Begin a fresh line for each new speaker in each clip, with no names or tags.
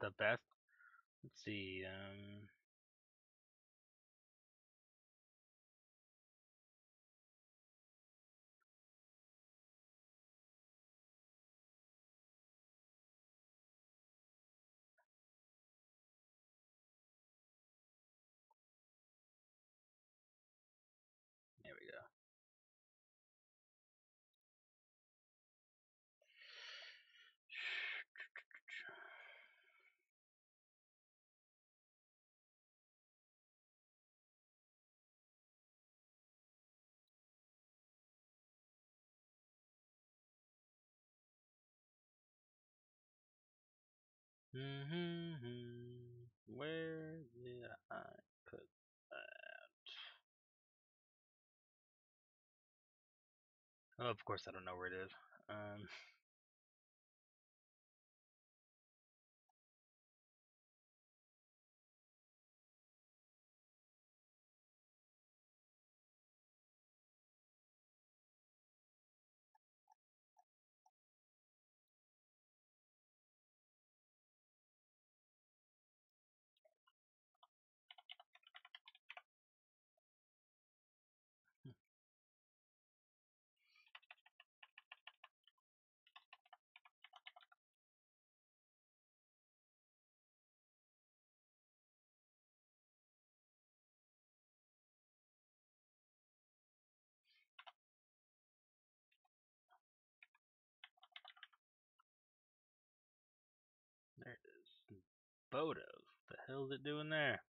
the best. Let's see. There we go. Where did I put that? Oh, of course I don't know where it is. Um, there it is. Photos. The hell is it doing there?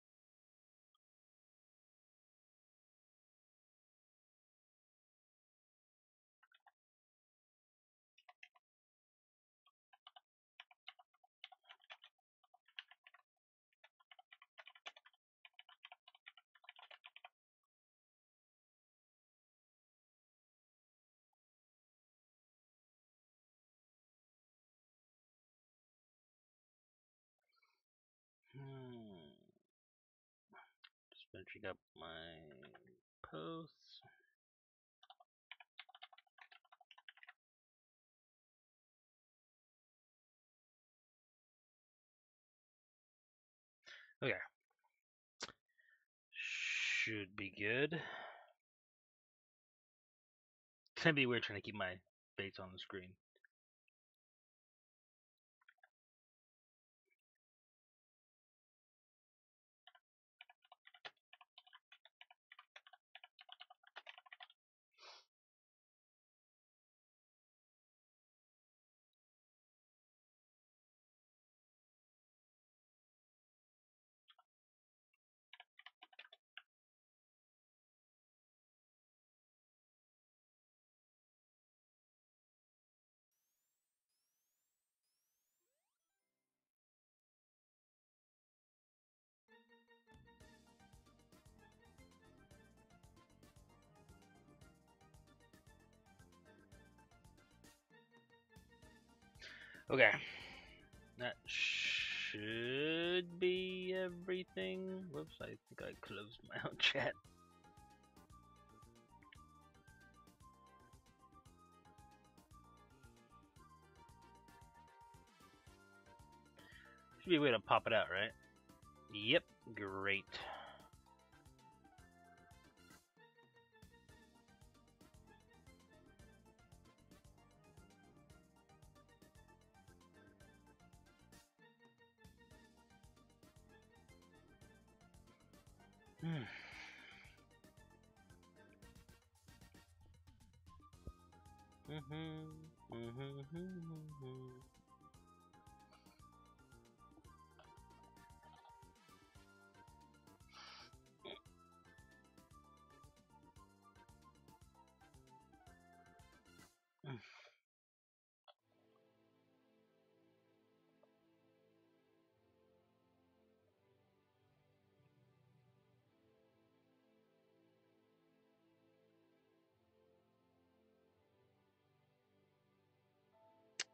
Just finishing up my posts. Okay. Should be good. It's gonna be weird trying to keep my face on the screen. Okay. That should be everything. Whoops, I think I closed my own chat. Should be a way to pop it out, right? Yep, great. Hmm.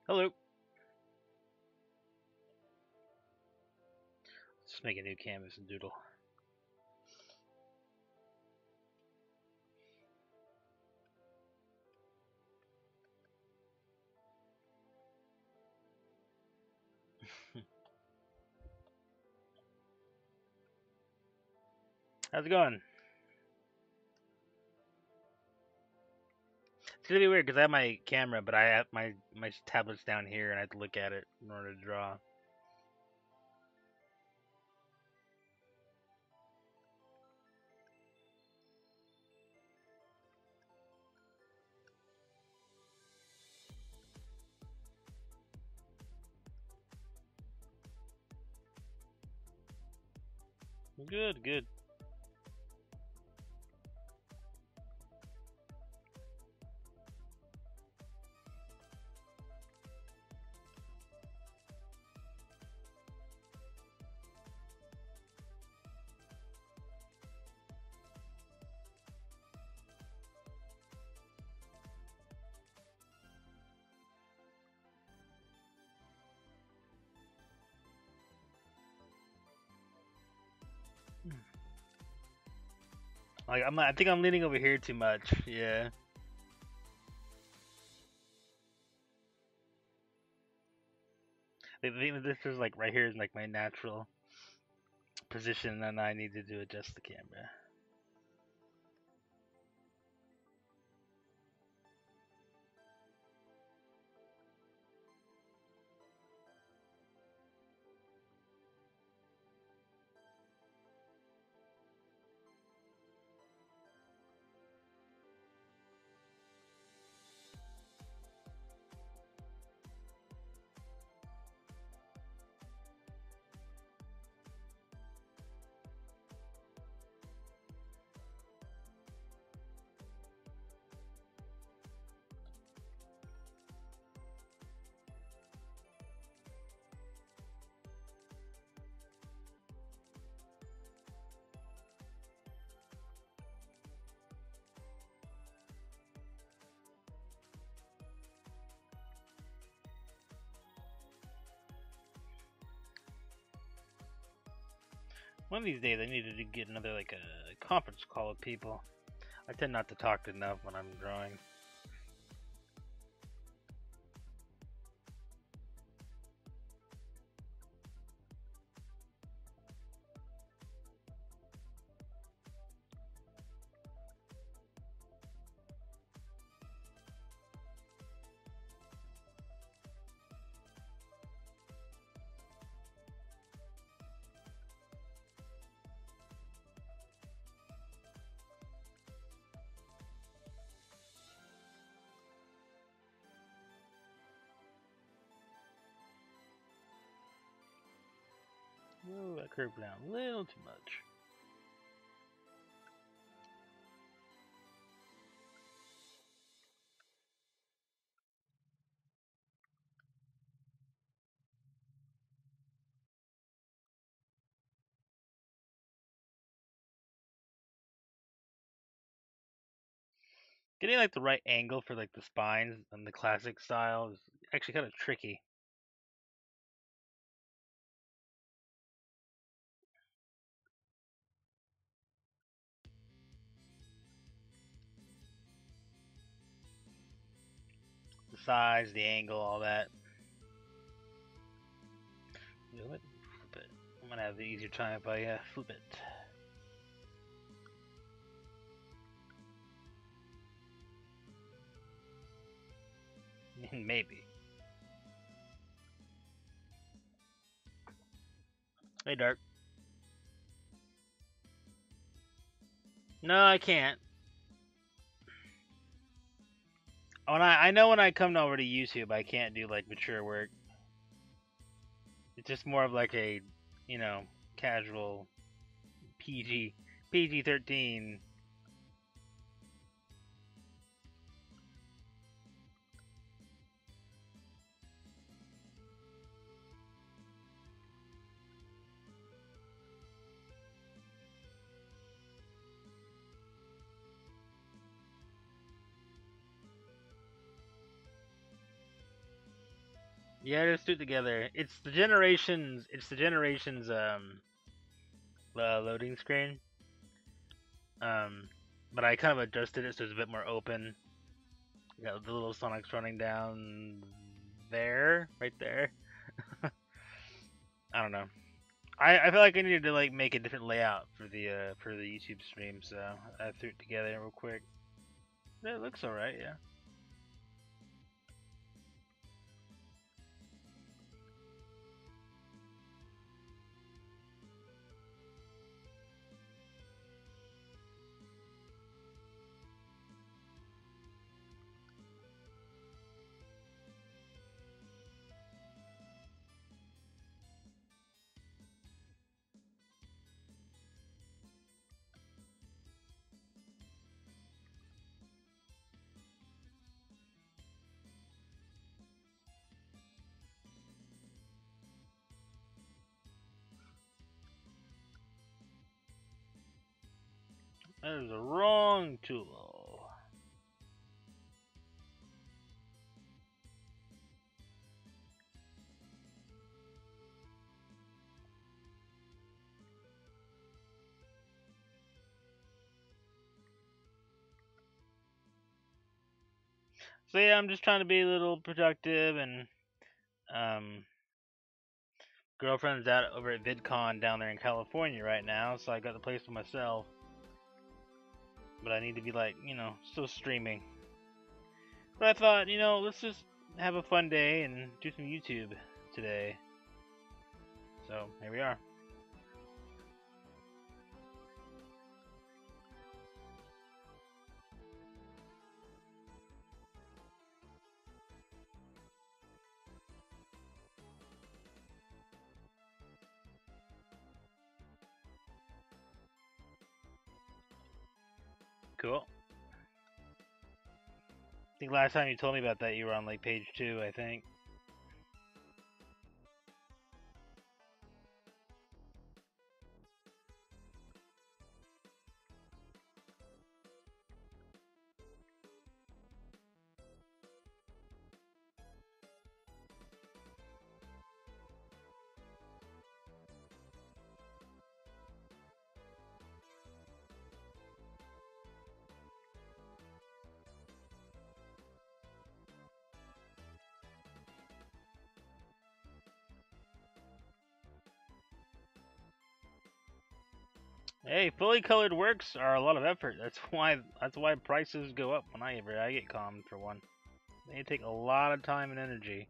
Hello. Let's make a new canvas and doodle. How's it going? It's gonna be weird because I have my camera, but I have my tablet's down here, and I have to look at it in order to draw. Good, good. Like I think I'm leaning over here too much. Yeah. I think this is like right here is like my natural position, and I needed to adjust the camera. One of these days, I needed to get another like a conference call with people. I tend not to talk enough when I'm drawing. Ooh, I curved down a little too much. Getting like the right angle for like the spines and the classic style is actually kind of tricky. The size, the angle, all that. Flip it. I'm gonna have the easier time if I flip it. Maybe. Hey, Dark. No, I can't. I know when I come over to YouTube, I can't do like mature work. It's just more of like a, you know, casual PG-13. Yeah, just do it together. It's the generations. It's the generations. Loading screen. Um, but I kind of adjusted it so it's a bit more open. You got the little Sonics running down there, right there. I don't know. I feel like I needed to like make a different layout for the YouTube stream, so I threw it together real quick. It looks alright, yeah. That is the wrong tool. So yeah, I'm just trying to be a little productive, and girlfriend's out over at VidCon down there in California right now, so I got the place to myself. But I need to be like, still streaming. But I thought, let's just have a fun day and do some YouTube today. So here we are. Cool. I think last time you told me about that, you were on like page 2, I think. Hey, fully colored works are a lot of effort. That's why prices go up whenever I get calmed for one. They take a lot of time and energy.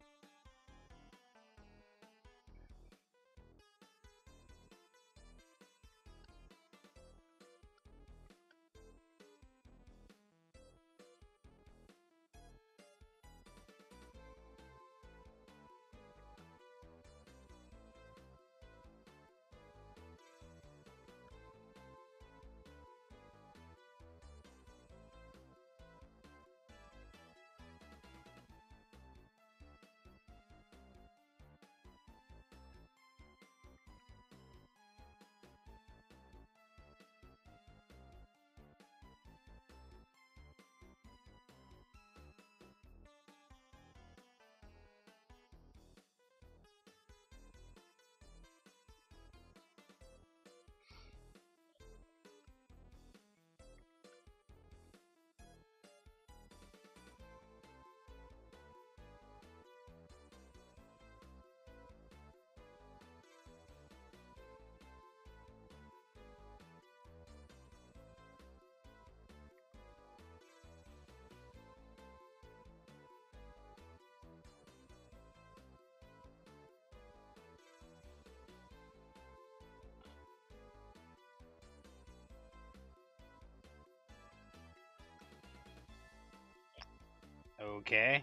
Okay.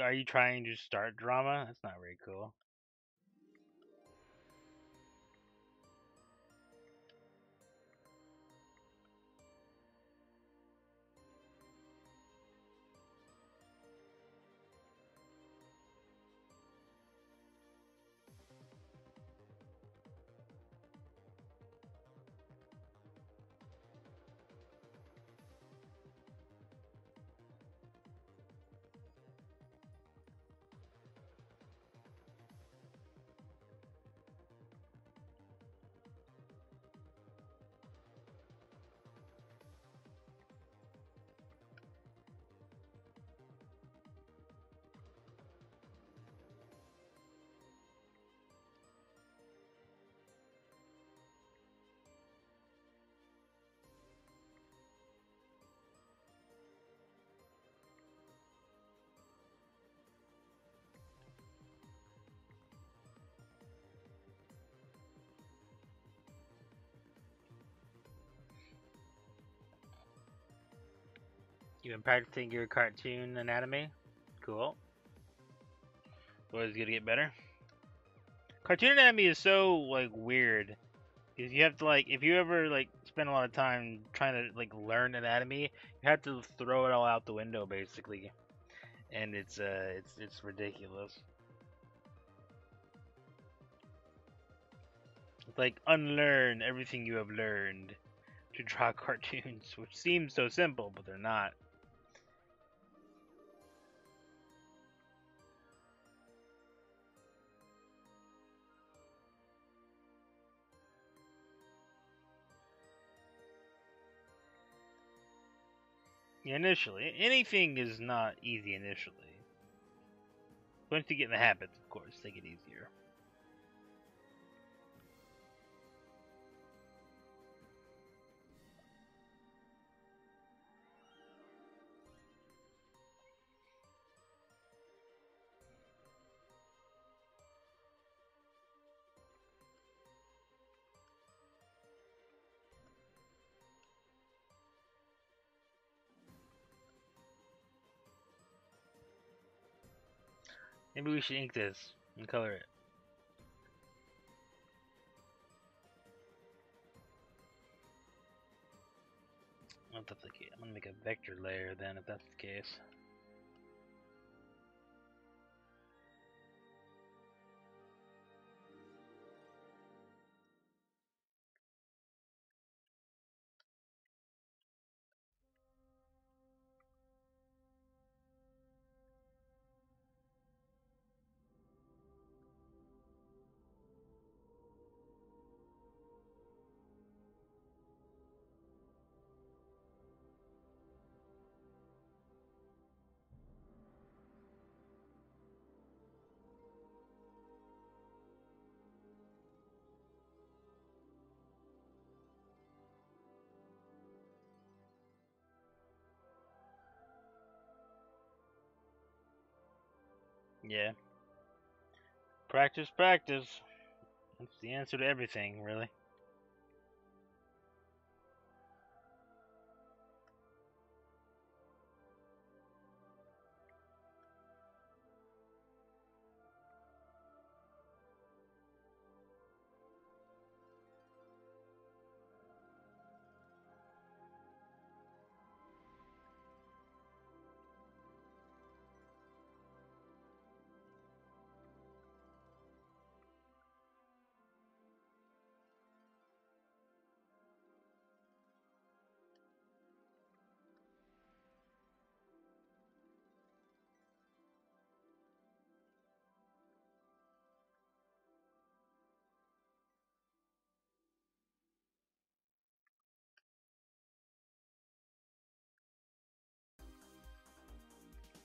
Are you trying to start drama? That's not very cool. You've been practicing your cartoon anatomy? Cool. Always gonna get better. Cartoon anatomy is so like weird. Because you have to like, if you ever like spend a lot of time trying to like learn anatomy, you have to throw it all out the window basically, and it's ridiculous. It's like unlearn everything you have learned to draw cartoons, which seems so simple, but they're not. Yeah, initially, anything is not easy initially. Once you get in the habits, of course, they get easier. Maybe we should ink this and color it. I'm gonna make a vector layer then, if that's the case. Yeah. Practice, practice. That's the answer to everything, really.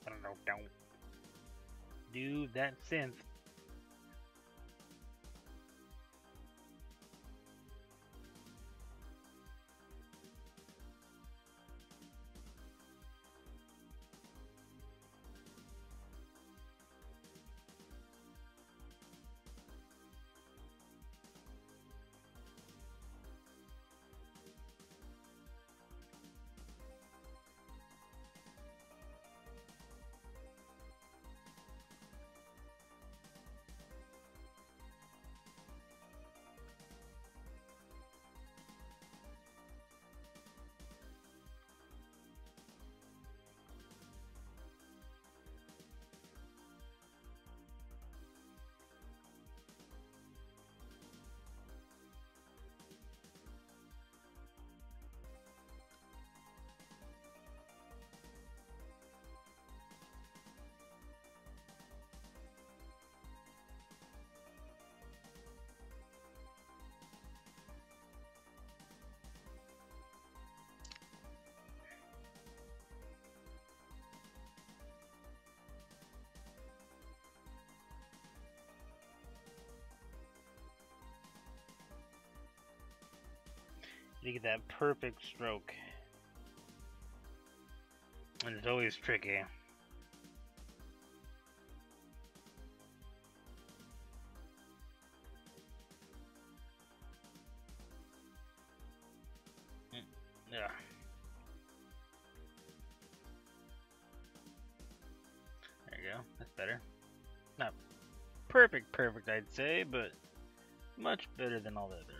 I don't know, don't do that synth. You get that perfect stroke. And it's always tricky. Yeah. better. Not perfect, I'd say, but much better than all the other ones.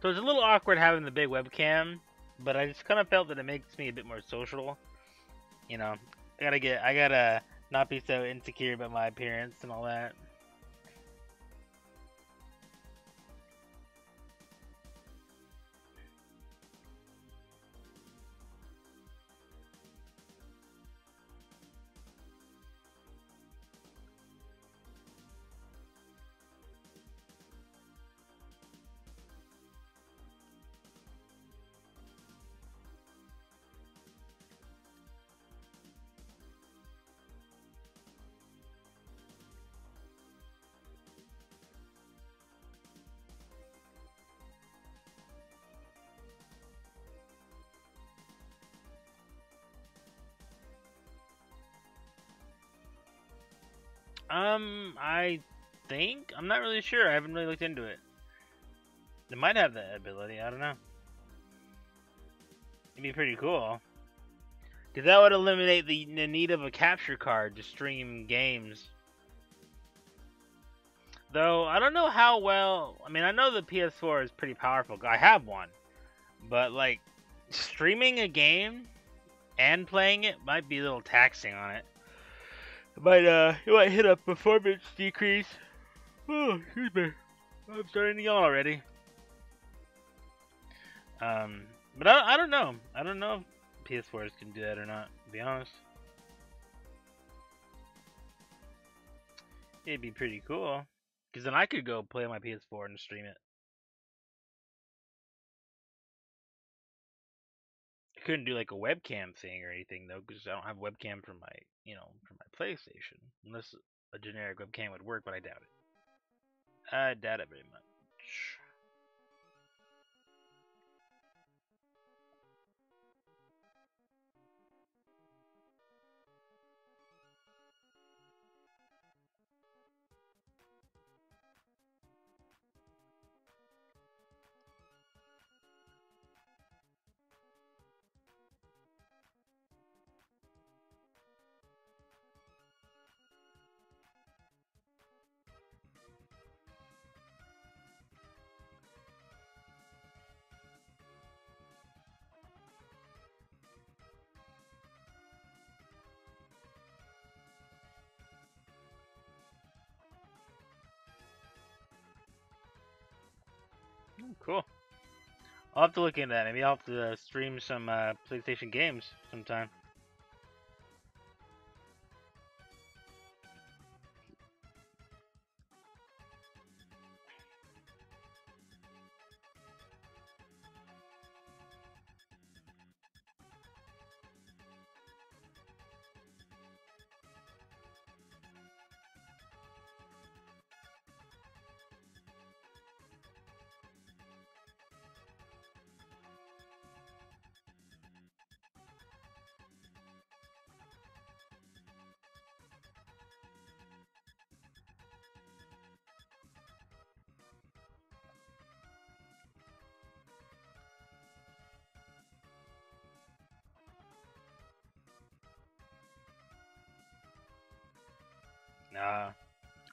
So it's a little awkward having the big webcam, but I just kind of felt that it makes me a bit more social. You know, I gotta not be so insecure about my appearance and all that. I think I'm not really sure. I haven't really looked into it. It might have that ability. I don't know. It'd be pretty cool. Because that would eliminate the need of a capture card to stream games. Though, I don't know how well... I mean, I know the PS4 is pretty powerful. I have one. But, like, streaming a game and playing it might be a little taxing on it. It might hit a performance decrease. Oh, excuse me. I'm starting to yawn already. But I don't know. I don't know if PS4s can do that or not, to be honest. It'd be pretty cool. Because then I could go play on my PS4 and stream it. I couldn't do like a webcam thing or anything though, because I don't have a webcam for my, for my PlayStation. Unless a generic webcam would work, but I doubt it. I doubt it very much. Cool. I'll have to look into that. Maybe I'll have to stream some PlayStation games sometime.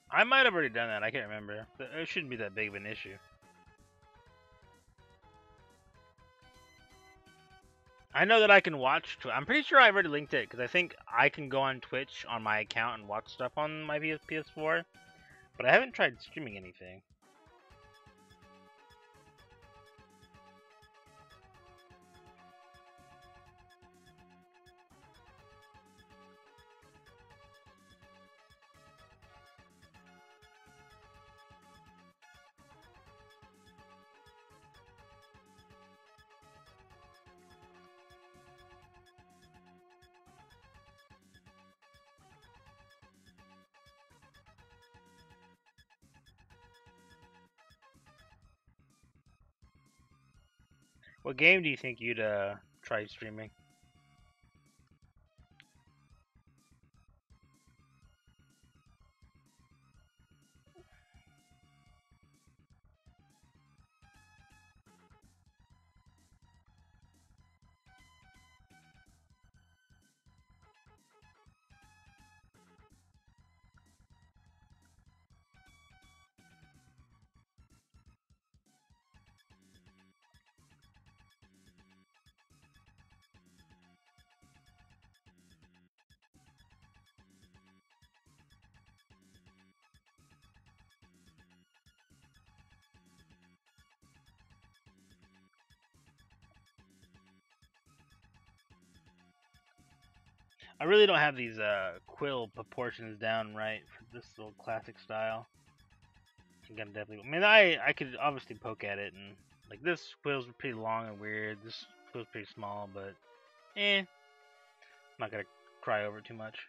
I might have already done that. I can't remember. It shouldn't be that big of an issue. I know that I can watch. I'm pretty sure I've already linked it because I think I can go on Twitch on my account and watch stuff on my PS4, but I haven't tried streaming anything. What game do you think you'd try streaming? I really don't have these quill proportions down right for this little classic style. I think I'm definitely. I mean, I could obviously poke at it, and like this quill's pretty long and weird. This quill's pretty small, but I'm not gonna cry over it too much.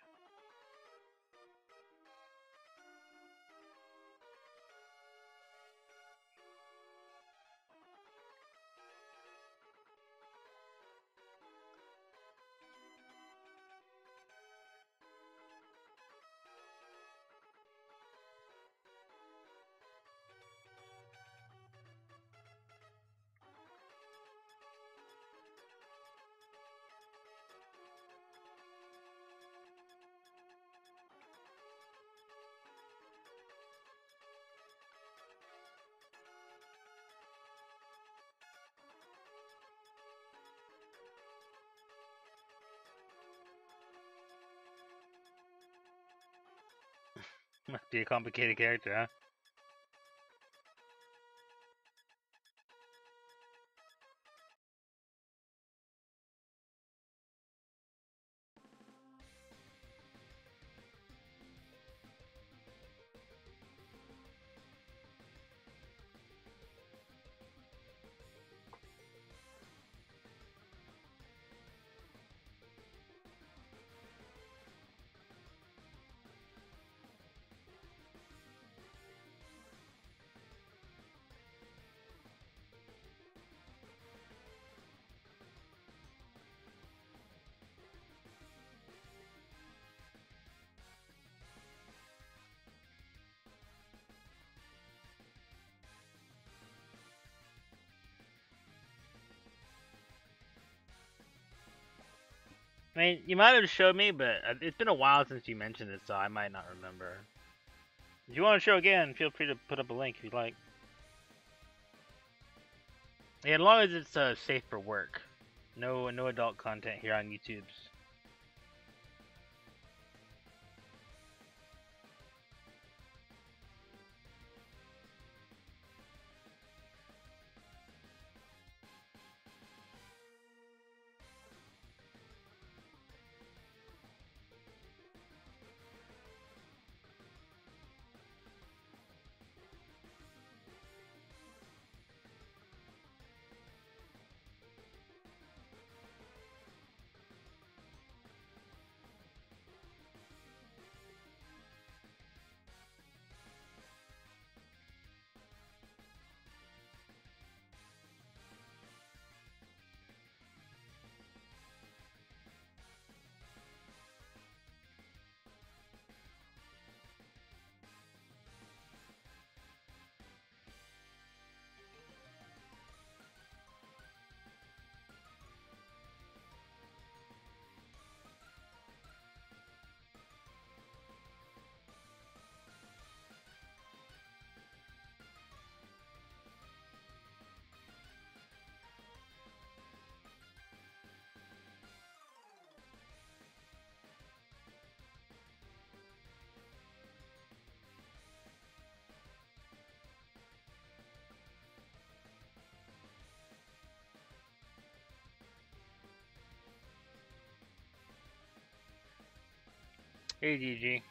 Must be a complicated character, huh? I mean, you might have showed me, but it's been a while since you mentioned it, so I might not remember. If you want to show again, feel free to put up a link if you'd like. Yeah, as long as it's safe for work. No adult content here on YouTube's. Hey, GG.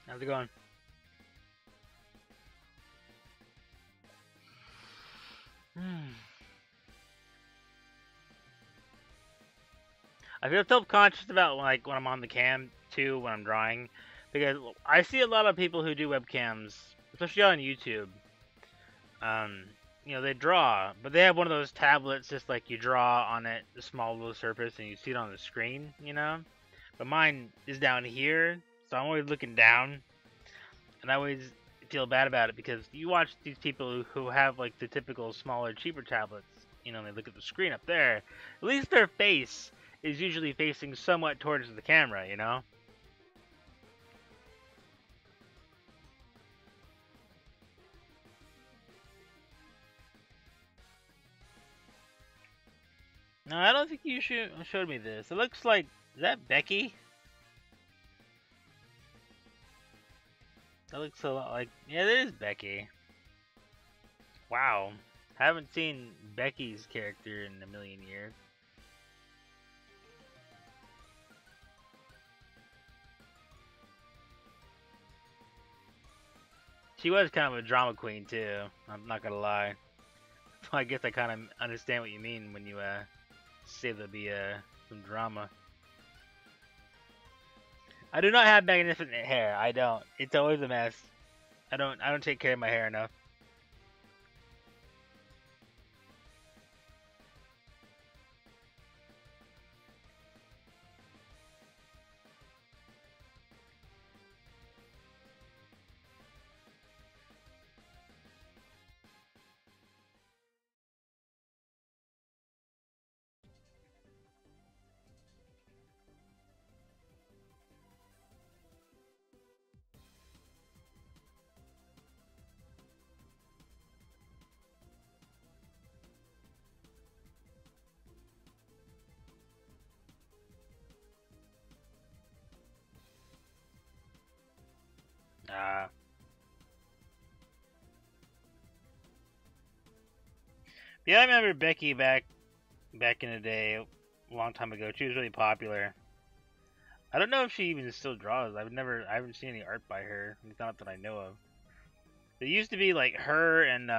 How's it going? I feel self-conscious about like when I'm on the cam too when I'm drawing, because I see a lot of people who do webcams, especially on YouTube. Um, they draw, but they have one of those tablets just like you draw on it, the small little surface, and you see it on the screen, But mine is down here, so I'm always looking down, and I always feel bad about it because you watch these people who have like the typical smaller, cheaper tablets, and they look at the screen up there. At least their face is usually facing somewhat towards the camera. No, I don't think you showed me this. It looks like, is that Becky? That looks a lot like, yeah, it is Becky. Wow. Haven't seen Becky's character in a million years. She was kind of a drama queen too. I'm not gonna lie. So I guess I kind of understand what you mean when you say there'll be some drama. I do not have magnificent hair. I don't. It's always a mess. I don't take care of my hair enough. Yeah, I remember Becky back in the day, a long time ago. She was really popular. I don't know if she even still draws. I haven't seen any art by her. It's not that I know of. There used to be like her and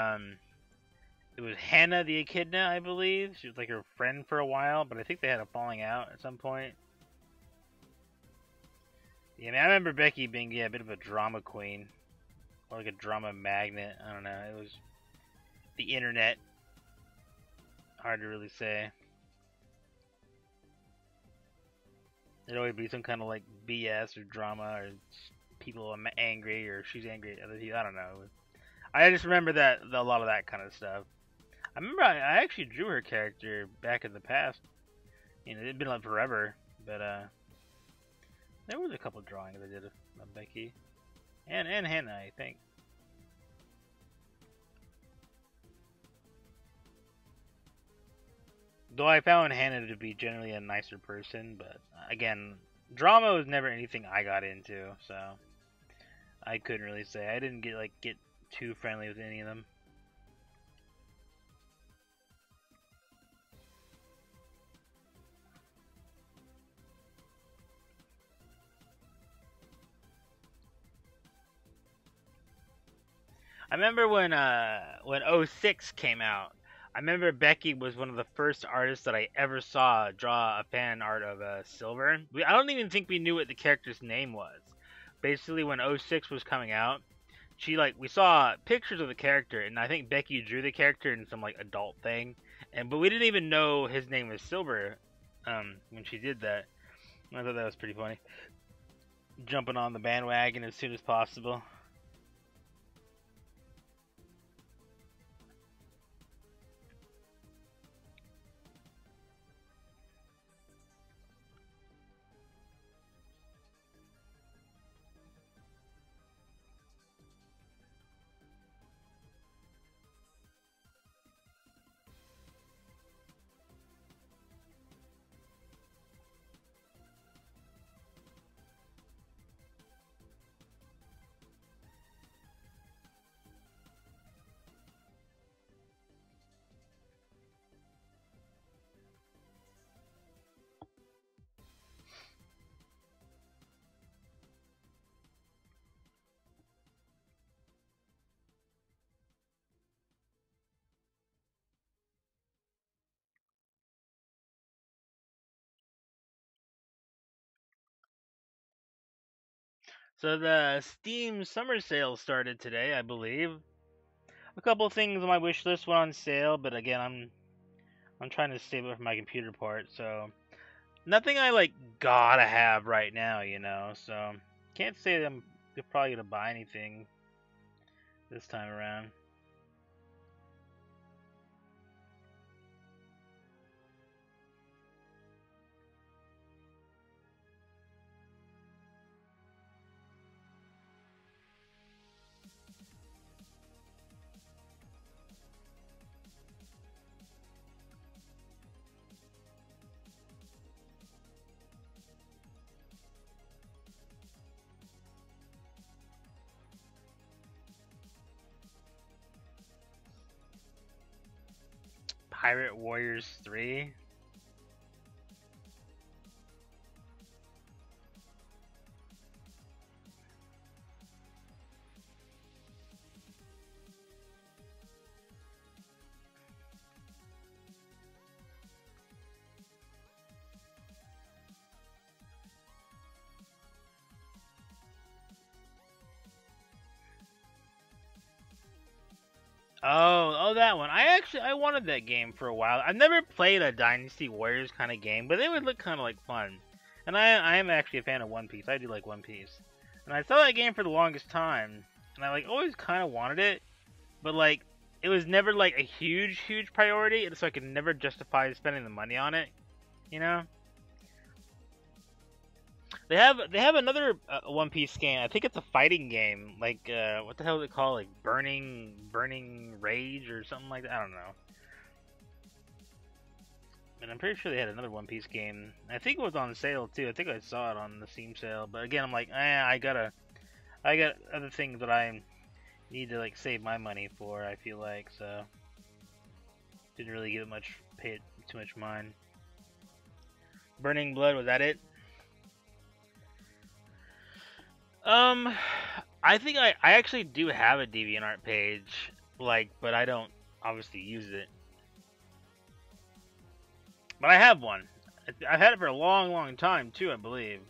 it was Hannah the Echidna, I believe. She was like her friend for a while, but I think they had a falling out at some point. Yeah, I mean, I remember Becky being a bit of a drama queen, or like a drama magnet. I don't know. It was the internet. Hard to really say. There'd always be some kind of like BS or drama, or people angry, or she's angry at other people. I don't know. I just remember that a lot of that kind of stuff. I remember I actually drew her character back in the past. It'd been like forever, but there was a couple drawings I did of Becky and Hannah, I think. Though I found Hannah to be generally a nicer person, but again, drama was never anything I got into, so I couldn't really say. I didn't get too friendly with any of them. I remember when 06 came out. I remember Becky was one of the first artists that I ever saw draw a fan art of Silver. I don't even think we knew what the character's name was. Basically, when 06 was coming out, we saw pictures of the character, and I think Becky drew the character in some like adult thing, but we didn't even know his name was Silver when she did that. I thought that was pretty funny. Jumping on the bandwagon as soon as possible. So the Steam summer sale started today, I believe. A couple of things on my wish list went on sale, but again, I'm trying to save it for my computer part, so nothing I like gotta have right now, you know. So can't say that I'm probably gonna buy anything this time around. Pirate Warriors 3. Oh, that one. I wanted that game for a while. I've never played a Dynasty Warriors kind of game, but it would look kind of like fun. And I am actually a fan of One Piece. I do like One Piece. And I saw that game for the longest time, and I like always kind of wanted it, but like it was never like a huge priority, and so I could never justify spending the money on it, you know? They have another One Piece game. I think it's a fighting game. Like what the hell is it called? Like Burning Rage or something like that. I don't know. And I'm pretty sure they had another One Piece game. I think it was on sale too. I think I saw it on the Steam sale. But again, I'm like, I got other things that I need to like save my money for. I feel like so didn't really give it pay it too much mind. Burning Blood, was that it? Um, I think I actually do have a DeviantArt page, like, but I don't obviously use it. But I have one. I've had it for a long time too, I believe.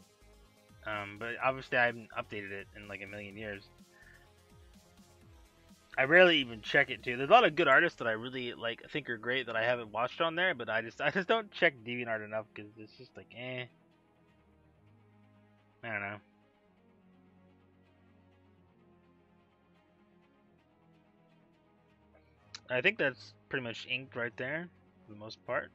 But obviously I haven't updated it in like a million years. I rarely even check it too. There's a lot of good artists that I really like, think are great that I haven't watched on there, but I just don't check DeviantArt enough because it's just like, I don't know. I think that's pretty much inked right there for the most part.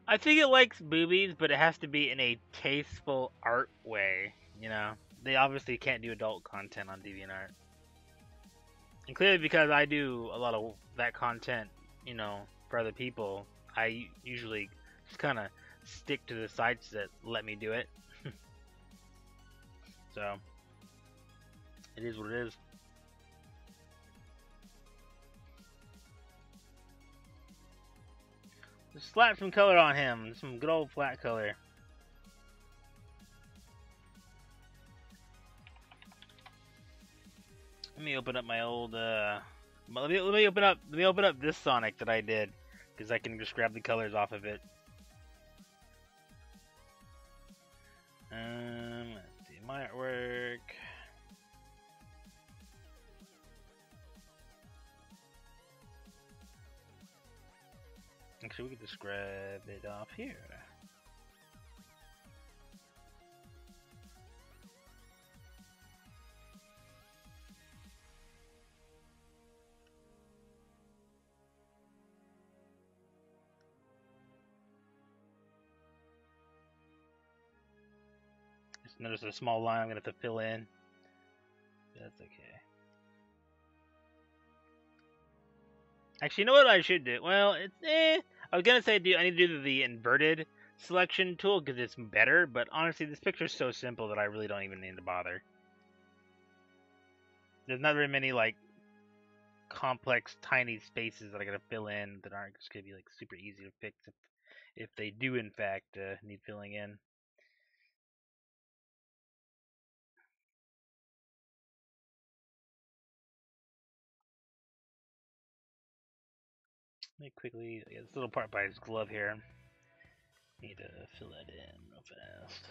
I think it likes boobies, but it has to be in a tasteful art way. You know, they obviously can't do adult content on DeviantArt, and clearly because I do a lot of that content, you know, for other people, I usually just kind of stick to the sites that let me do it. So it is what it is. Just slap some color on him, some good old flat color. Let me open up my old let me open up this Sonic that I did, because I can just grab the colors off of it. Let's see, my artwork. Actually, we could just grab it off here. Just notice a small line I'm gonna have to fill in. That's okay. Actually, you know what I should do? Well, it's I was gonna say I need to do the inverted selection tool because it's better, but honestly, this picture's so simple that I really don't even need to bother. There's not very many like complex, tiny spaces that I gotta fill in that aren't just gonna be like super easy to fix if they do in fact need filling in. Let me quickly get this little part by his glove here. Need to fill that in real fast.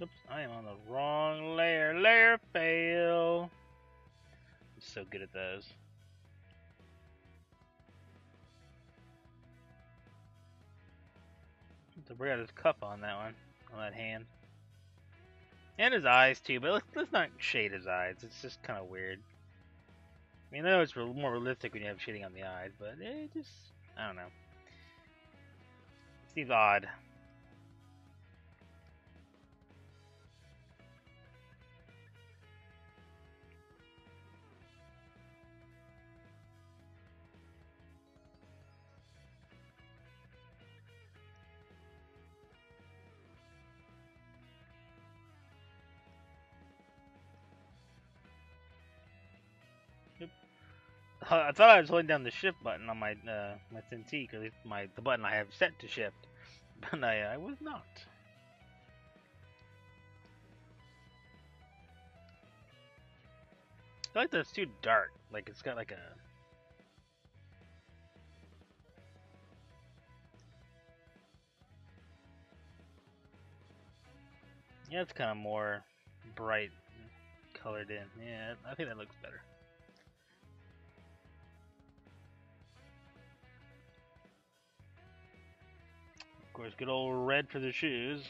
Oops, I am on the wrong layer. Layer fail. I'm so good at those. So we got his cup on that one, on that hand. And his eyes too, but let's not shade his eyes. It's just kind of weird. I mean, I know it's more realistic when you have shading on the eyes, but it just, I don't know. It seems odd. I thought I was holding down the shift button on my my Cintiq, or at least the button I have set to shift, but I was not. I feel like that's too dark. Like it's got like a. Yeah, it's kind of more bright colored in. Yeah, I think that looks better. Of course, good old red for the shoes.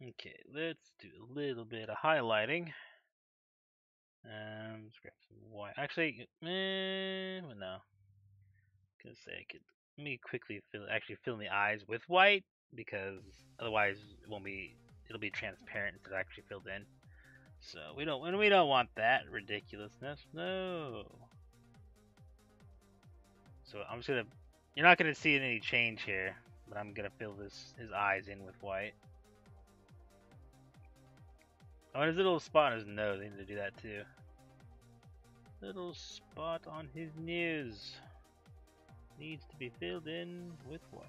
Okay, let's do a little bit of highlighting. Let's grab some white. Actually, well, no. Gonna say I could. Let me quickly fill in the eyes with white, because otherwise it won't be. It'll be transparent instead of actually filled in. So we don't want that ridiculousness. No. So I'm just gonna. You're not gonna see any change here, but I'm gonna fill his eyes in with white. Oh, and his little spot on his nose. I need to do that too. Little spot on his nose needs to be filled in with white.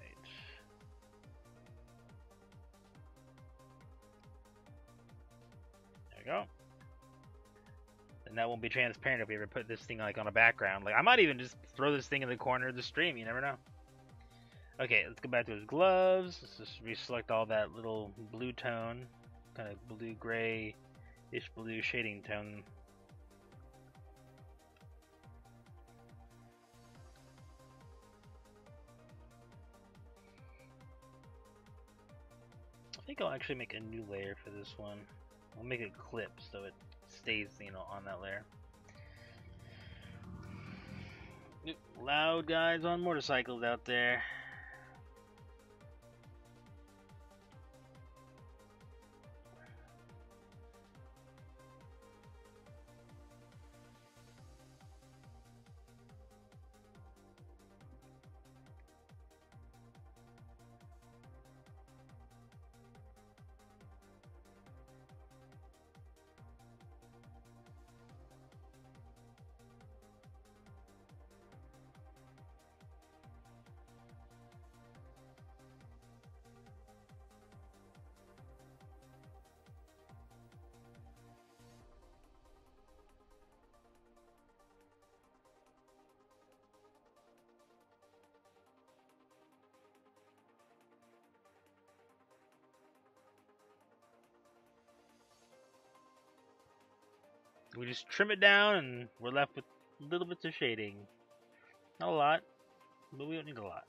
There we go. And that won't be transparent if we ever put this thing like on a background. Like I might even just throw this thing in the corner of the stream. You never know. Okay, let's go back to his gloves. Let's just reselect all that little blue tone, kind of blue gray-ish blue shading tone. I think I'll actually make a new layer for this one. I'll make it clip so it stays, on that layer. Loud guys on motorcycles out there. We just trim it down and we're left with little bits of shading. Not a lot, but we don't need a lot.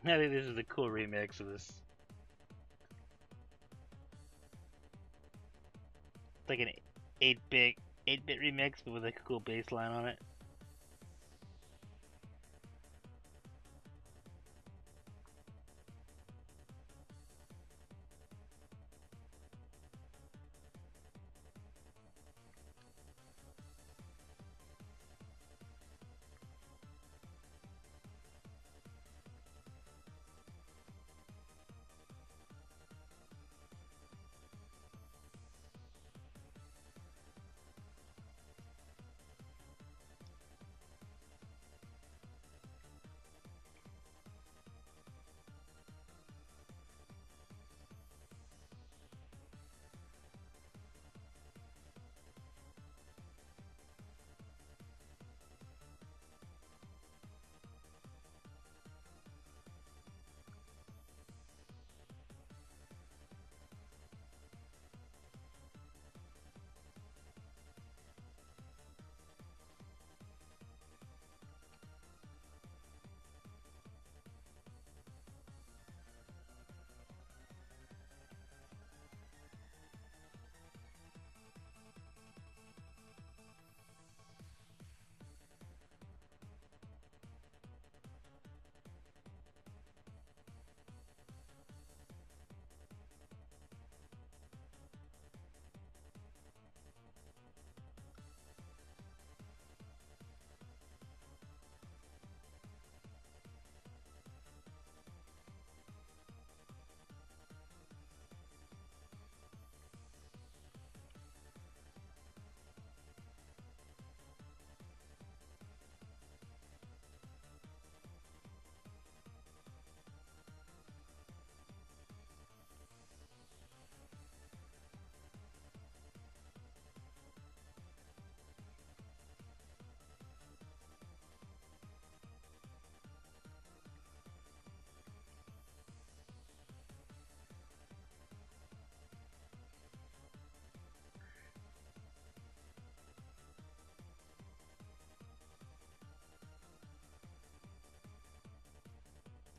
I think this is a cool remix of this. It's like an 8-bit remix, but with like a cool bass line on it.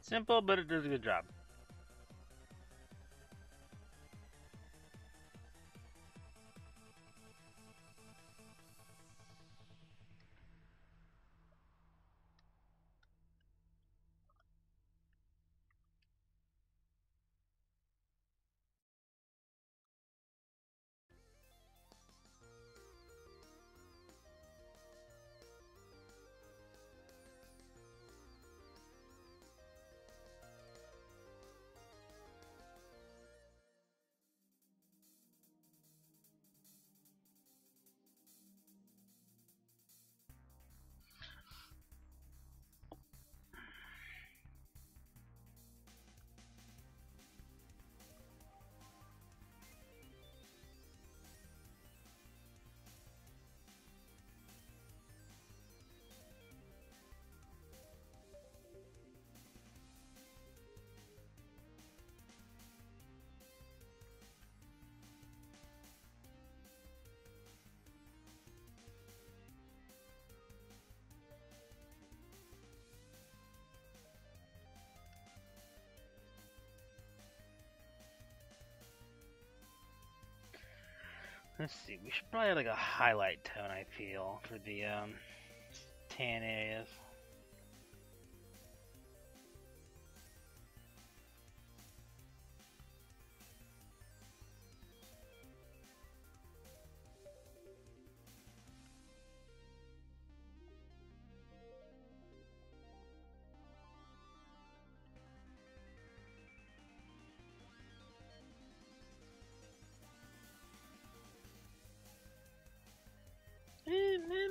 Simple, but it does a good job. Let's see. We should probably have like a highlight tone. I feel for the tan areas.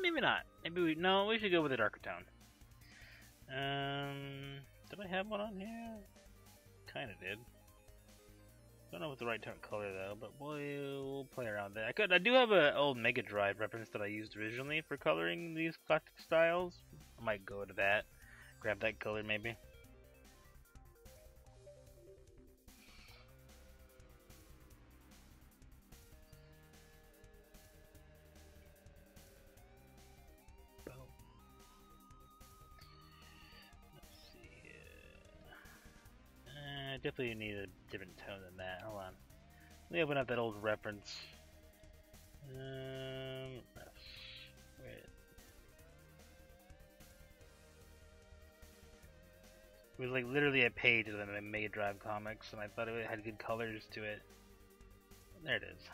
Maybe not. Maybe we should go with a darker tone. Did I have one on here? Kinda did. Don't know what the right tone color though, but we'll play around with that. I do have an old Mega Drive reference that I used originally for coloring these classic styles. I might go to that. Grab that color maybe. Definitely need a different tone than that. Hold on. Let me open up that old reference. Wait. It was like literally a page of the Mega Drive comics, and I thought it had good colors to it. There it is.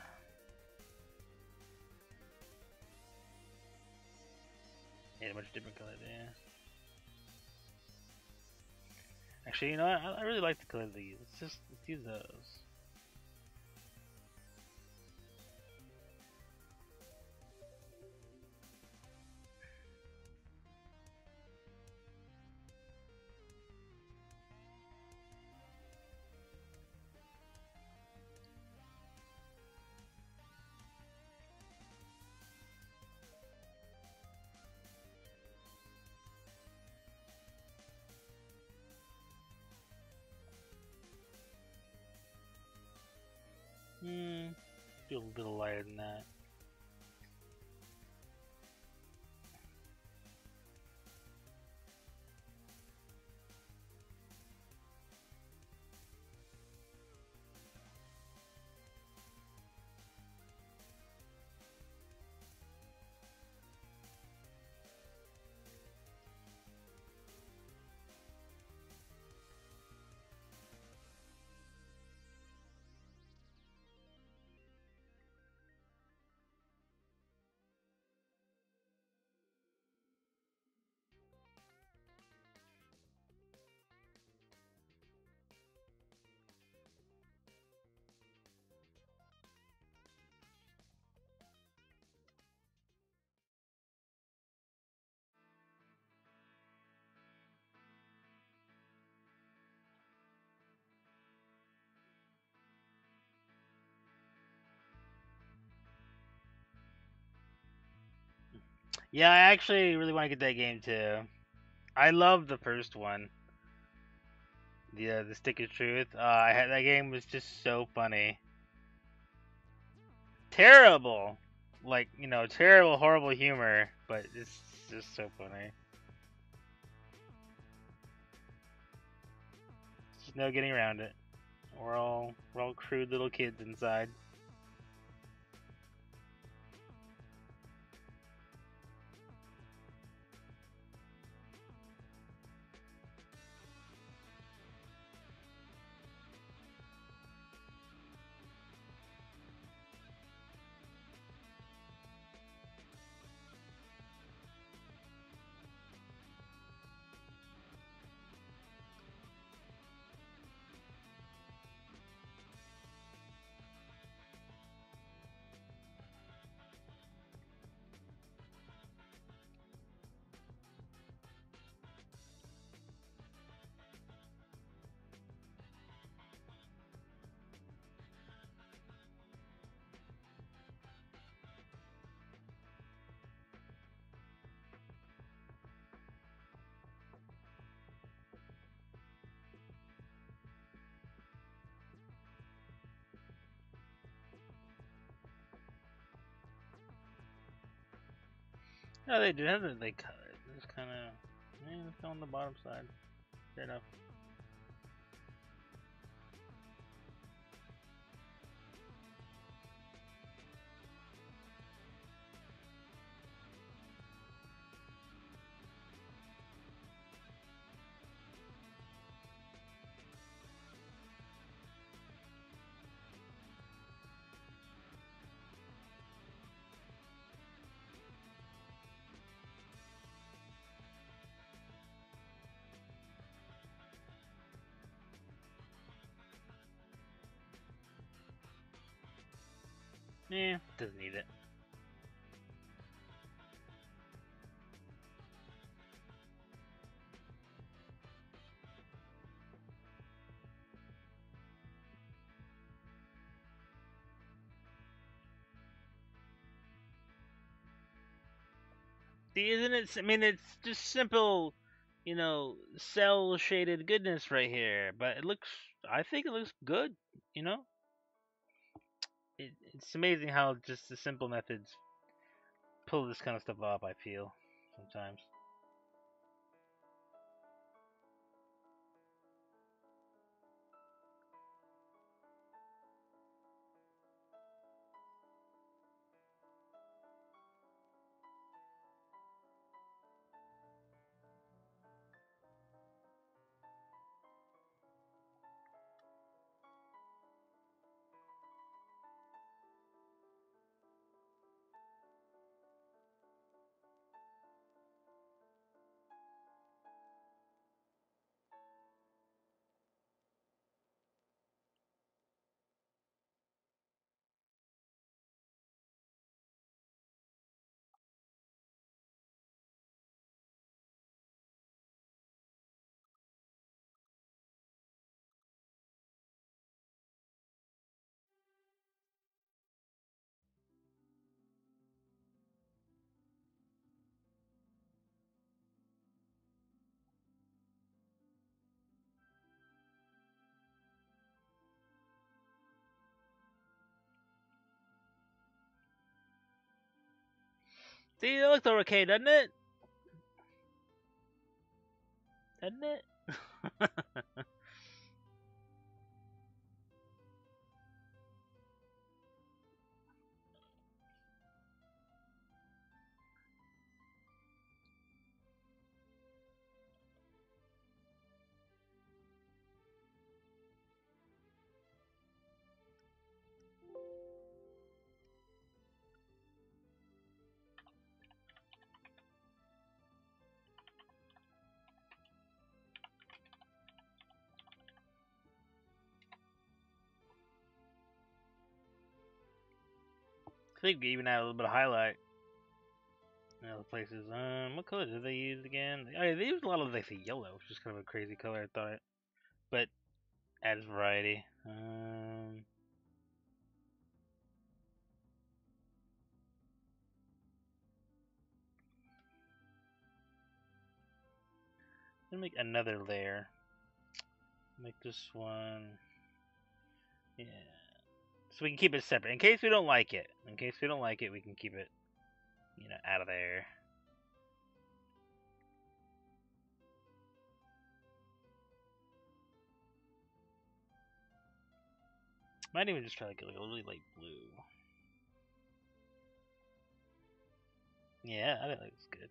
Yeah, a much different color there. Actually, you know what? I really like the color of these. Let's use those. Feel a little lighter than that. Yeah, I actually really want to get that game too. I love the first one. The Stick of Truth. I had that game was just so funny. Terrible, like terrible, horrible humor, but it's just so funny. There's no getting around it. We're all crude little kids inside. No, they do. They cut it. It's kind of. It's on the bottom side. Fair enough. Doesn't need it. See, isn't it? I mean, it's just simple, cell shaded goodness right here. But it looks. I think it looks good. You know, it's amazing how just the simple methods pull this kind of stuff off. I feel sometimes. See, it looks okay, doesn't it? Doesn't it? I think we even add a little bit of highlight. The places. What color did they use again? Oh, yeah, they used a lot of like the yellow, which is kind of a crazy color. I thought, but adds variety. Let me make another layer. Make this one. Yeah. So we can keep it separate. In case we don't like it. In case we don't like it, we can keep it, out of there. Might even just try to get like a really light blue. Yeah, I think that looks good.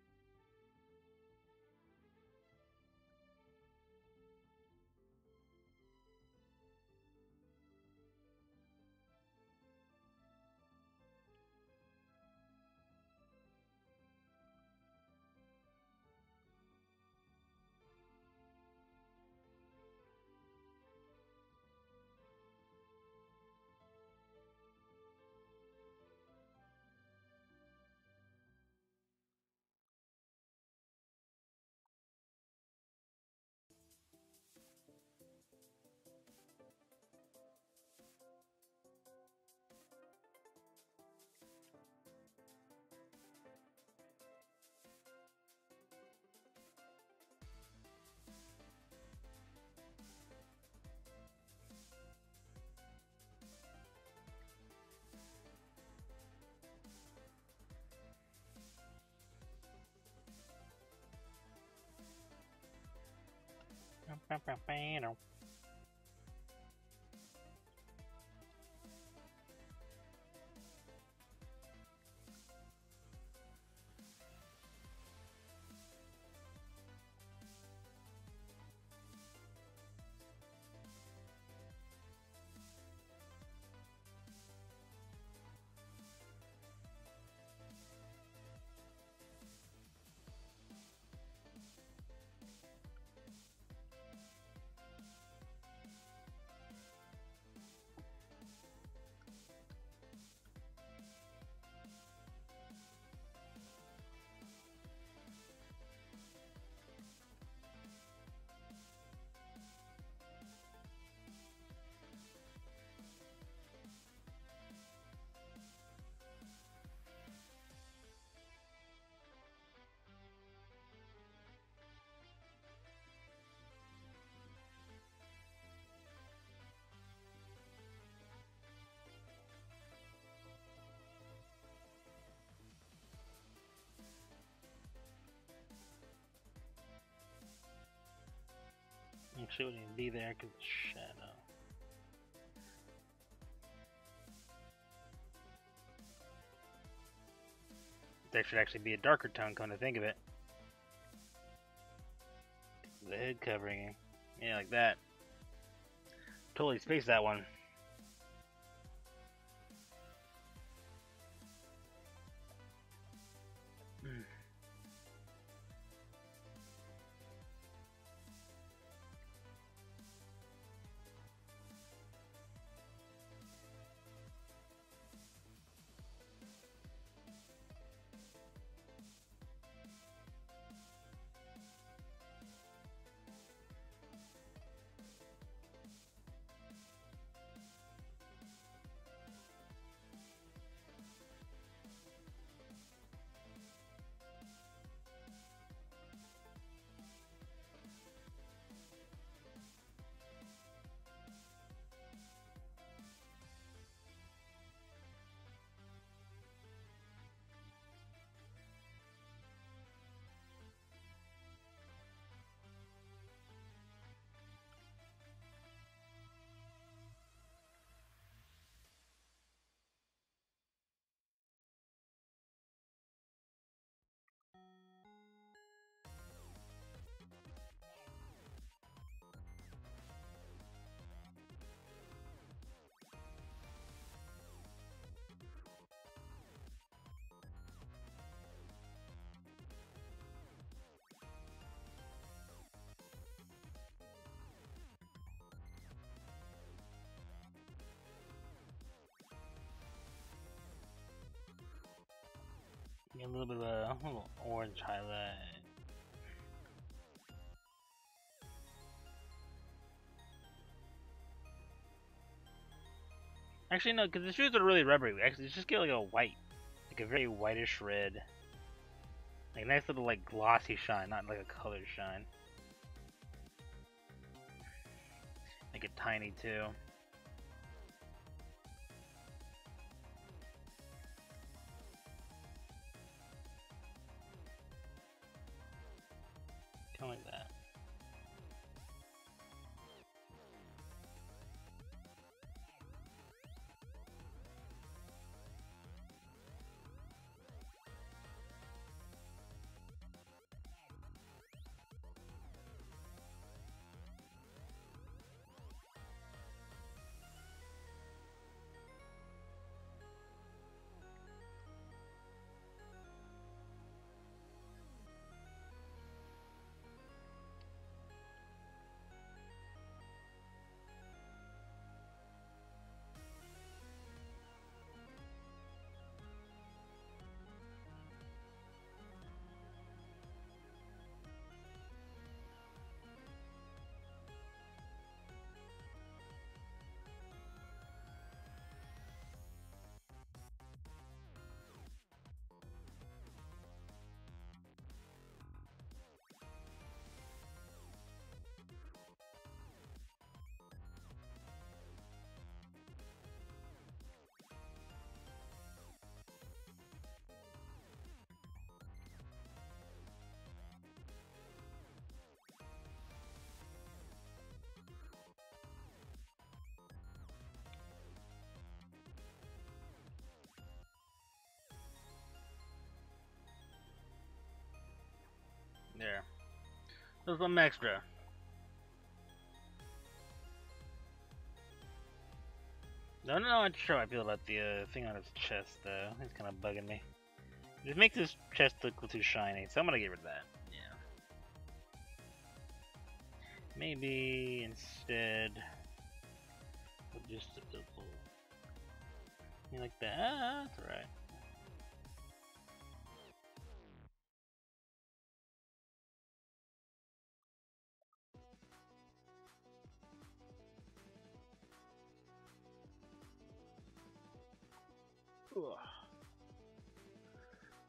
actually wouldn't even be there because it's shadow. There should actually be a darker tone, come to think of it. The head covering. Yeah, like that. Totally spaced that one. A little bit of a little orange highlight. Actually, no, because the shoes are really rubbery. Actually, just get like a white, like a very whitish red. Like a nice little like glossy shine, not like a colored shine. Make it tiny too. Kind of like that. There. There's some extra. No, not sure how I feel about the thing on his chest, though. It's kind of bugging me. It makes his chest look too shiny, so I'm gonna get rid of that. Yeah. Maybe instead, just a little. You like that? Ah, that's alright.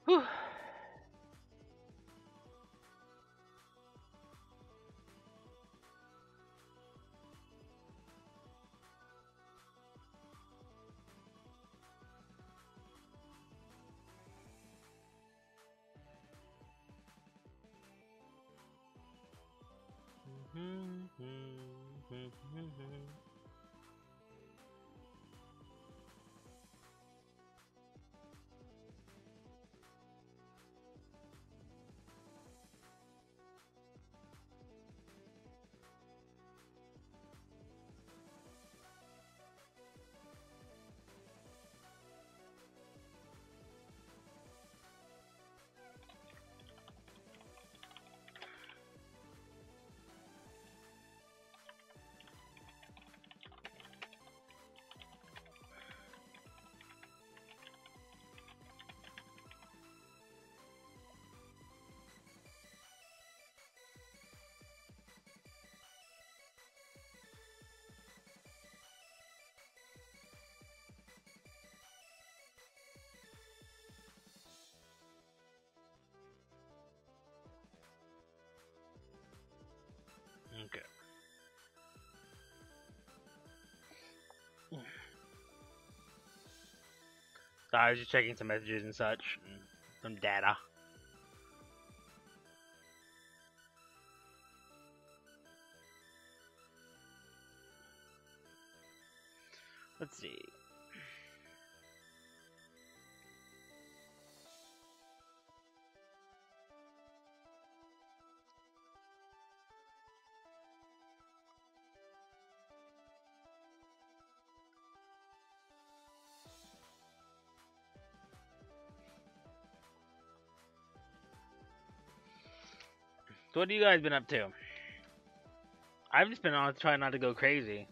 Whew. So I was just checking some messages and such, and some data. Let's see. So what have you guys been up to? I've just been on trying not to go crazy.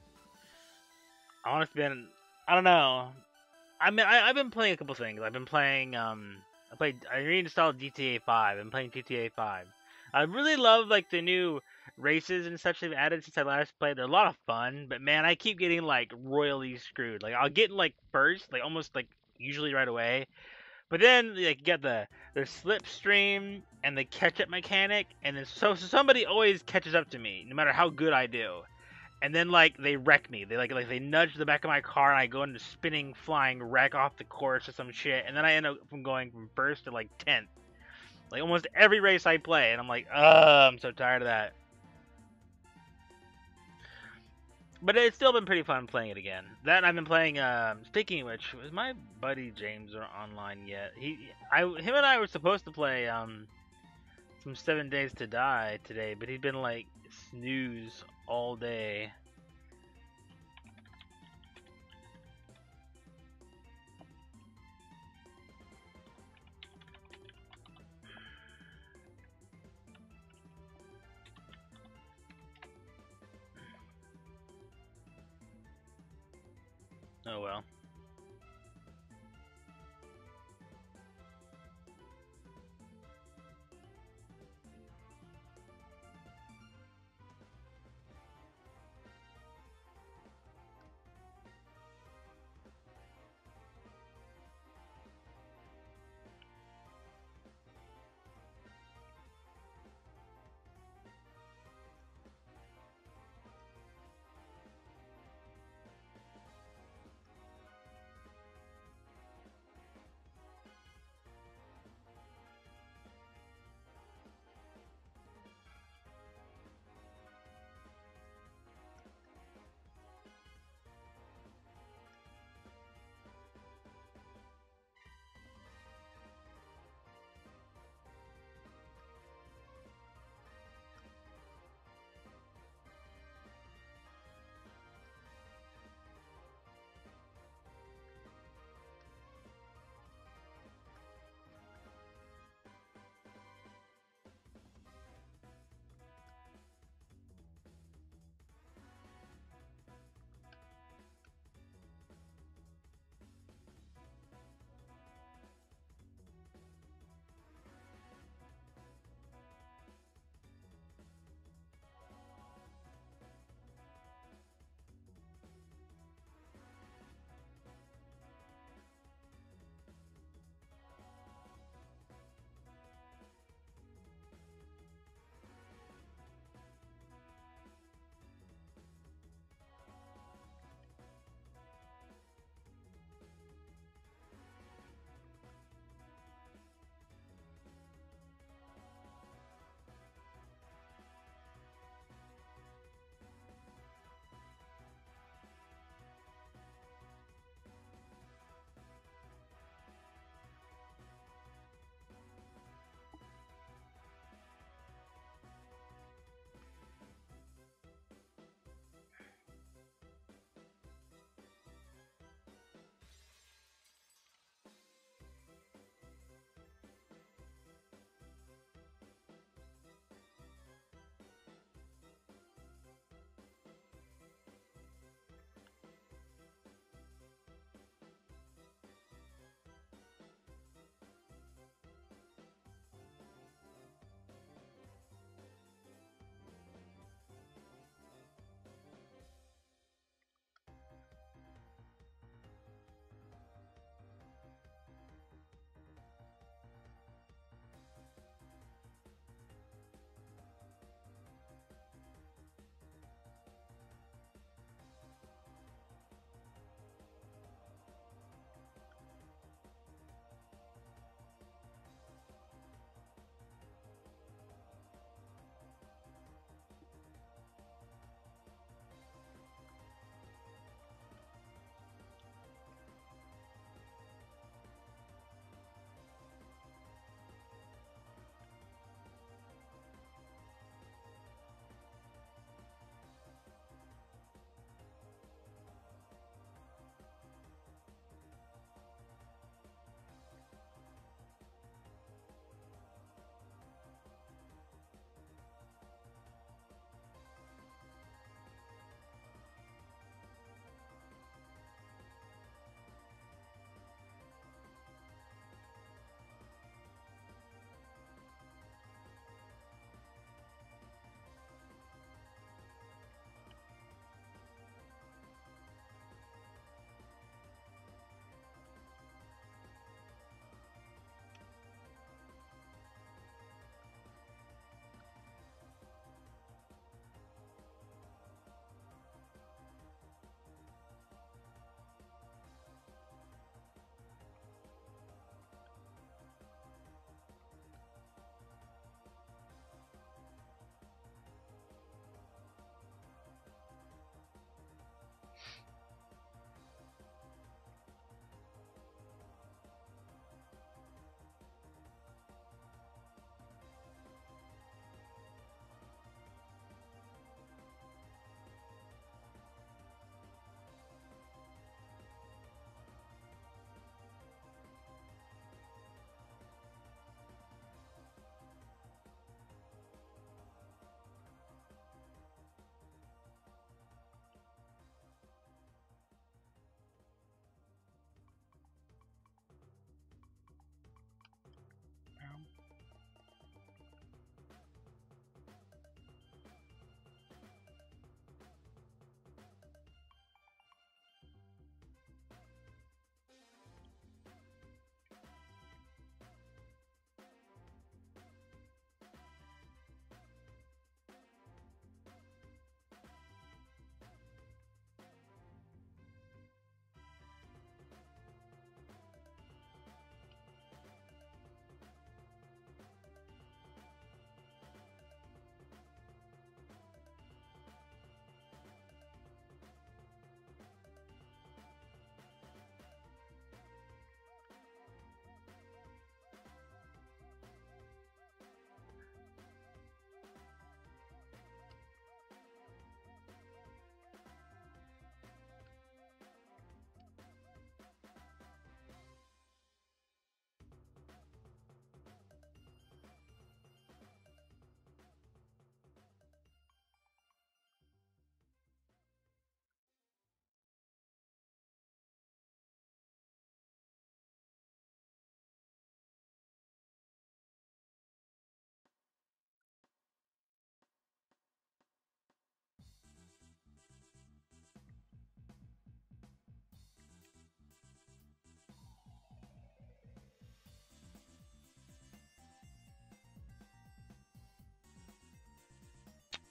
Honestly, I don't know. I've been playing a couple things. I've been playing I reinstalled GTA 5. I'm playing GTA 5. I really love like the new races and such they've added since I last played. They're a lot of fun, but man, I keep getting like royally screwed. Like I'll get like first, like almost like usually right away. But then like you get the slipstream and the catch up mechanic, and then so somebody always catches up to me no matter how good I do. And then like they wreck me. They like they nudge the back of my car, and I go into spinning, flying wreck off the course or some shit. And then I end up from going from first to like 10th, like almost every race I play. And I'm like, I'm so tired of that. But it's still been pretty fun playing it again. That and I've been playing. Speaking of which, was my buddy James online yet? Him and I were supposed to play some 7 Days to Die today, but he'd been like snooze all day. Oh well.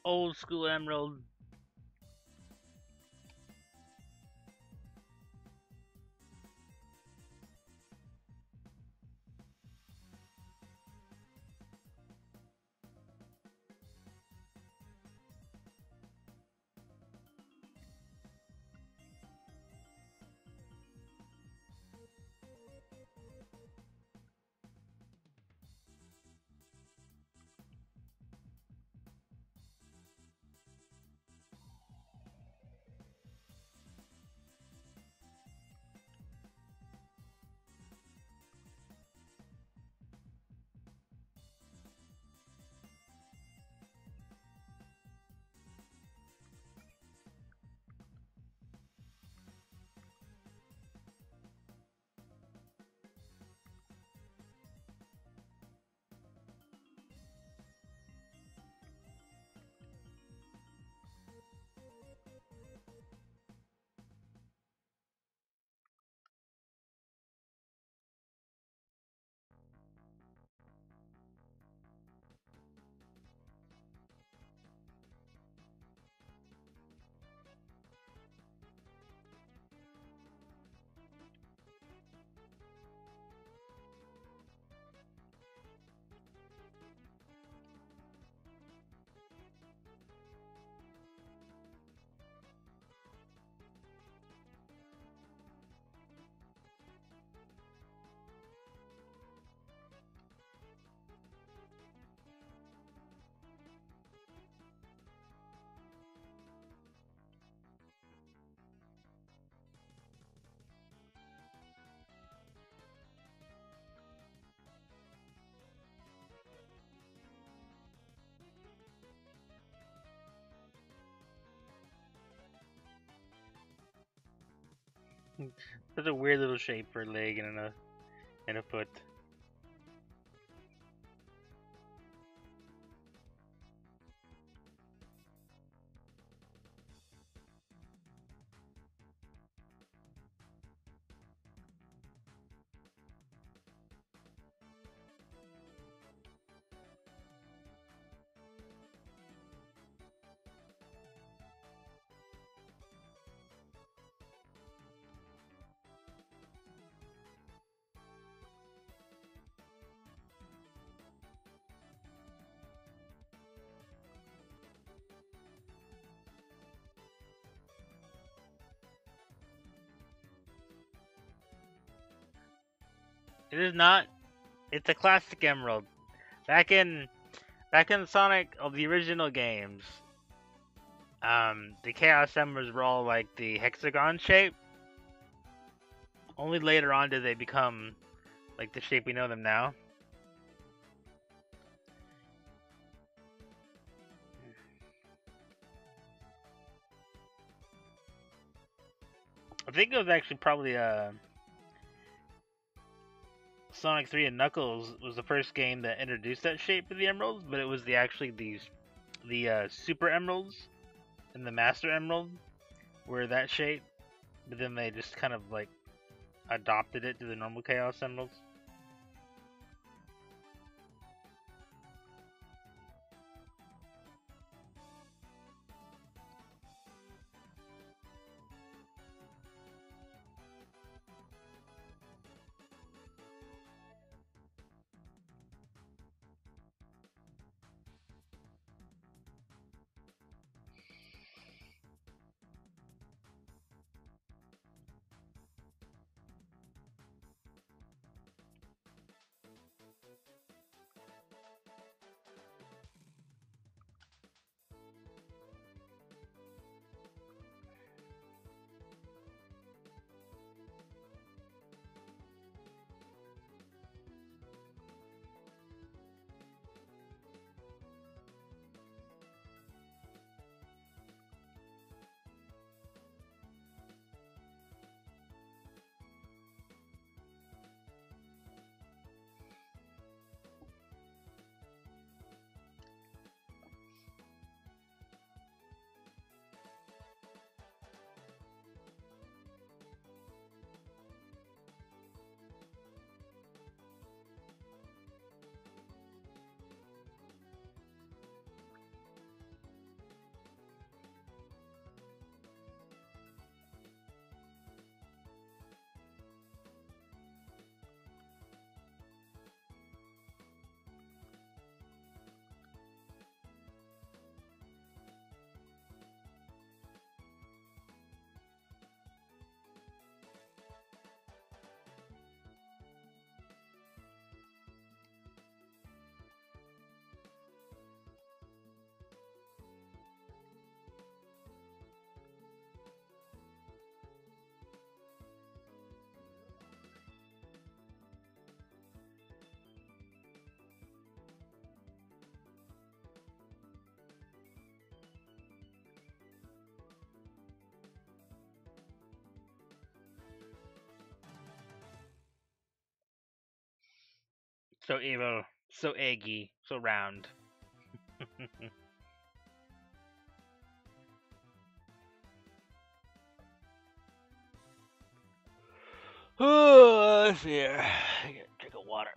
Old school emerald. Such a weird little shape for a leg and a foot. It is not. It's a classic emerald. Back in Sonic of the original games, the Chaos Emeralds were all like the hexagon shape. Only later on did they become like the shape we know them now. I think it was actually probably Sonic 3 and Knuckles was the first game that introduced that shape for the emeralds, but it was the Super Emeralds and the Master Emerald were that shape, but then they just kind of like adopted it to the normal Chaos Emeralds. So evil, so eggy, so round. Oh, let's see here. I gotta drink of water.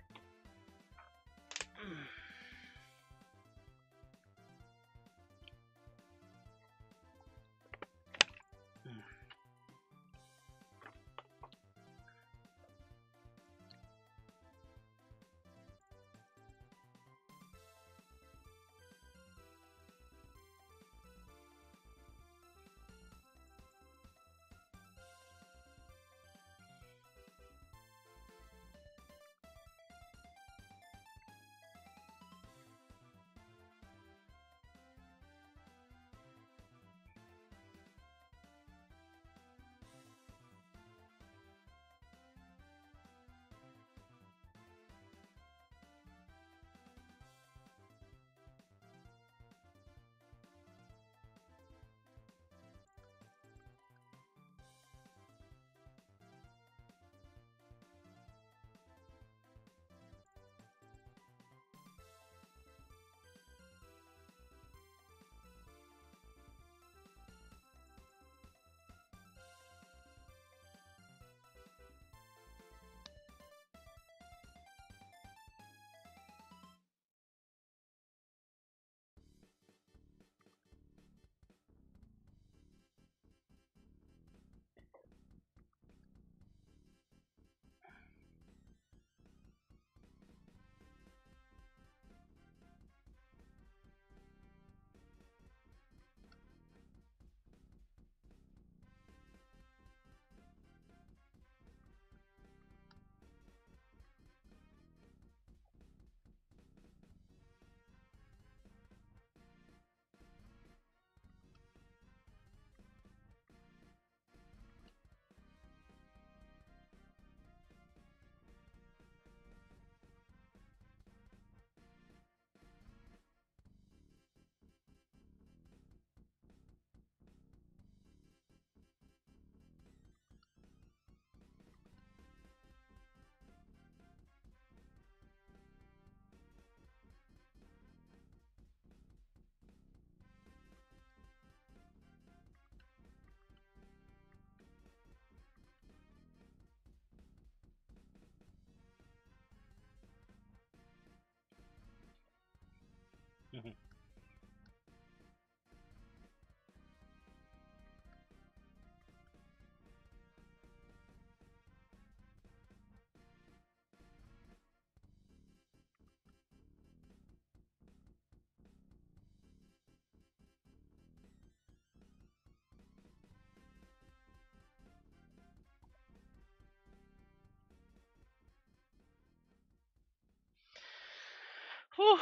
Whew.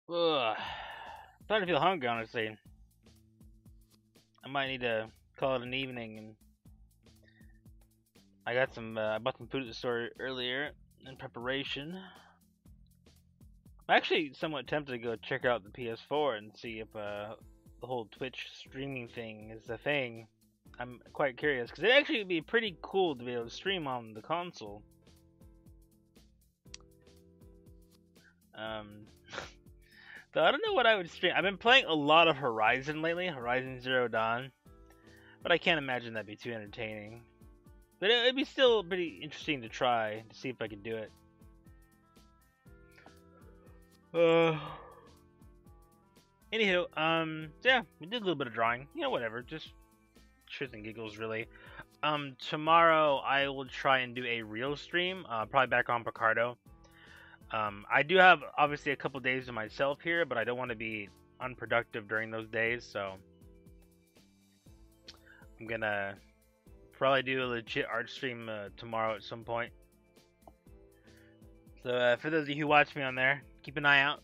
Ugh. Starting to feel hungry, honestly. I might need to call it an evening. And I got some. I bought some food at the store earlier in preparation. I'm actually somewhat tempted to go check out the PS4 and see if the whole Twitch streaming thing is a thing. I'm quite curious because it'd actually be pretty cool to be able to stream on the console. Though I don't know what I would stream. I've been playing a lot of Horizon lately, Horizon Zero Dawn, but I can't imagine that'd be too entertaining. But it'd be still pretty interesting to try to see if I could do it. Anywho, so yeah, we did a little bit of drawing. You know, whatever, just shits and giggles, really. Tomorrow I will try and do a real stream, probably back on Picardo. I do have obviously a couple days to myself here, but I don't want to be unproductive during those days, so I'm gonna probably do a legit art stream tomorrow at some point. So for those of you who watch me on there, keep an eye out.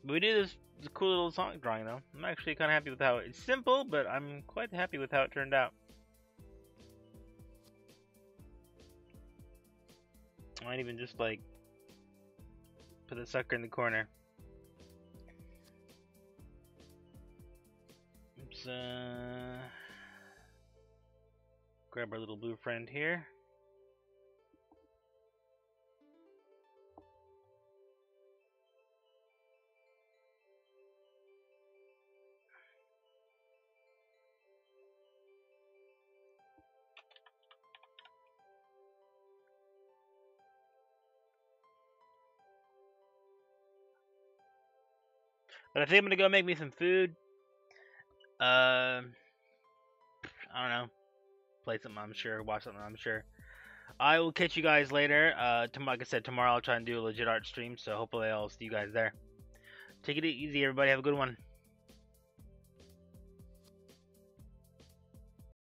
But we do this cool little song drawing though. I'm actually kind of happy with how it's simple, but I'm quite happy with how it turned out. I might even just like put a sucker in the corner. Oops, grab our little blue friend here. But I think I'm gonna go make me some food. I don't know. Play something, I'm sure. Watch something, I'm sure. I will catch you guys later. Like I said, tomorrow I'll try and do a legit art stream, so hopefully I'll see you guys there. Take it easy, everybody. Have a good one.